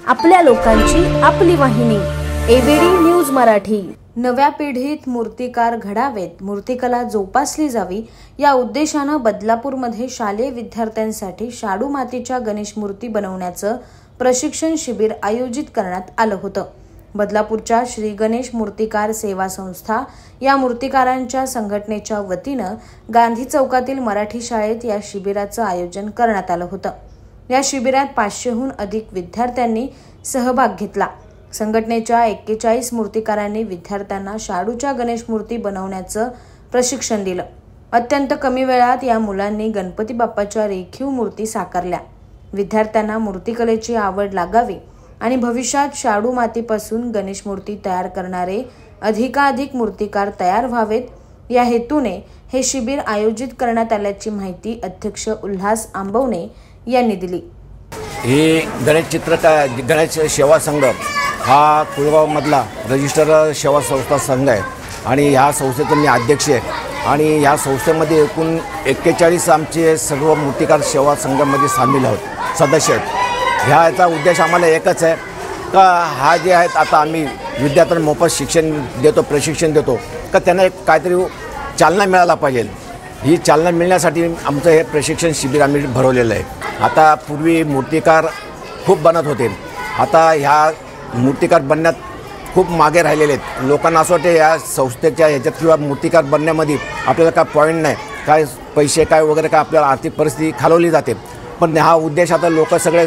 आपल्या लोकांची आपली वाहिनी एबीडी न्यूज मराठी। नव्या पिढीत मूर्तिकार घडावेत, मूर्तिकला जोपासली जावी या उद्देशानं बदलापूरमध्ये शालेय विद्यार्थ्यांसाठी शाडू मातीच्या गणेश मूर्ती बनवण्याचं प्रशिक्षण शिबिर आयोजित करण्यात आलं होतं। बदलापूरच्या श्री गणेश मूर्तिकार सेवा संस्था या मूर्तिकारांच्या संघटनेच्या वतीनं गांधी चौकातील मराठी शाळेत या शिबिराचं आयोजन करण्यात आलं होतं। या शिबिरात 500हून अधिक विद्यार्थ्यांनी सहभाग घेतला। संघटनेच्या 41 मूर्तिकारांनी विद्यार्थ्यांना शाडूच्या गणेश मूर्ती बनवण्याचं प्रशिक्षण दिलं। अत्यंत कमी वेळात या मुलांनी गणपती बाप्पाच्या रेखीव मूर्ती साकारल्या। विद्यार्थ्यांना मूर्तिकलेची आवड लागावी आणि भविष्यात शाडू मातीपासून गणेश मूर्ती तयार करणारे अधिकाधिक मूर्तिकार तयार व्हावेत या हेतूने हे शिबिर आयोजित करण्यात आल्याची माहिती अध्यक्ष उल्हास आंबवणे यांनी दिली। हे गणेश सेवा संघ हा कुळगावमधला रजिस्टर सेवा संस्था संघ आहे आणि ह्या संस्थेचा मी अध्यक्ष आहे आणि ह्या संस्थेमध्ये एकूण 41 आमचे सर्व मूर्तिकार सेवा संघामध्ये सामील आहोत, सदस्य आहेत। ह्याचा उद्देश आम्हाला एकच आहे का हा जे आहेत आता आम्ही विद्यार्थ्यांना मोफत शिक्षण देतो, प्रशिक्षण देतो का त्यांना एक काहीतरी चालना मिळायला पाहिजे। ही चालना मिळण्यासाठी आमचं हे प्रशिक्षण शिबिर आम्ही भरवलेलं आहे। आता पूर्वी मूर्तिकार खूप बनत होते, आता ह्या मूर्तिकार बनण्यात खूप मागे राहिलेले आहेत। लोकांना असं वाटतं या संस्थेच्या ह्याच्यात किंवा मूर्तिकार बनण्यामध्ये आपल्याला काय पॉईंट नाही, काय पैसे काय वगैरे काय आपल्याला आर्थिक परिस्थिती खालवली जाते। पण हा उद्देश आता लोक सगळे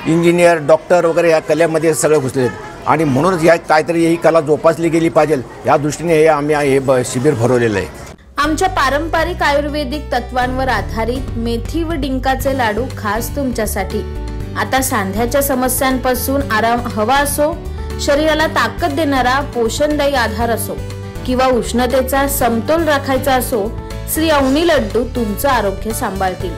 इंजिनियर डॉक्टर वगैरे या कलेमध्ये सगळे घुसले आहेत आणि म्हणूनच या काहीतरी ही कला जोपासली गेली पाहिजे या दृष्टीने हे आम्ही हे शिबिर भरवलेलं आहे। आमच्या पारंपरिक आयुर्वेदिक तत्वांवर आधारित मेथी व डिंकाचे लाडू खास तुमच्यासाठी। आता सांध्याच्या समस्यांपासून आराम हवा असो, शरीराला ताकद देणारा पोषणदायी आधार असो किंवा उष्णतेचा समतोल राखायचा असो, श्री अवनी लड्डू तुमचं आरोग्य सांभाळतील।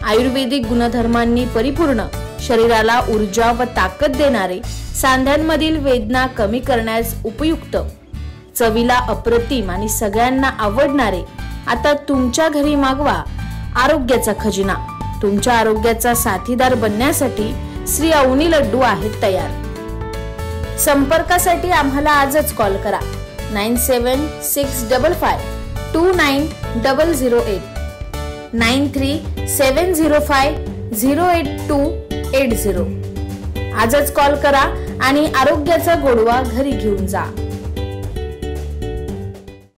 आयुर्वेदिक गुणधर्मांनी परिपूर्ण, शरीराला ऊर्जा व ताकद देणारे, सांध्यांमधील वेदना कमी करण्यास उपयुक्त, चवीला अप्रतिम आणि सगळ्यांना आवडणारे आता तुमच्या घरी मागवा आरोग्याचा खजिना। तुमच्या आरोग्याचा साथीदार बनण्यासाठी श्री अवनी लड्डू आहेत तयार। संपर्कासाठी आम्हाला आजच कॉल करा 9665529008 9370508280। आजच कॉल करा आणि आरोग्याचा गोडवा घरी घेऊन जा।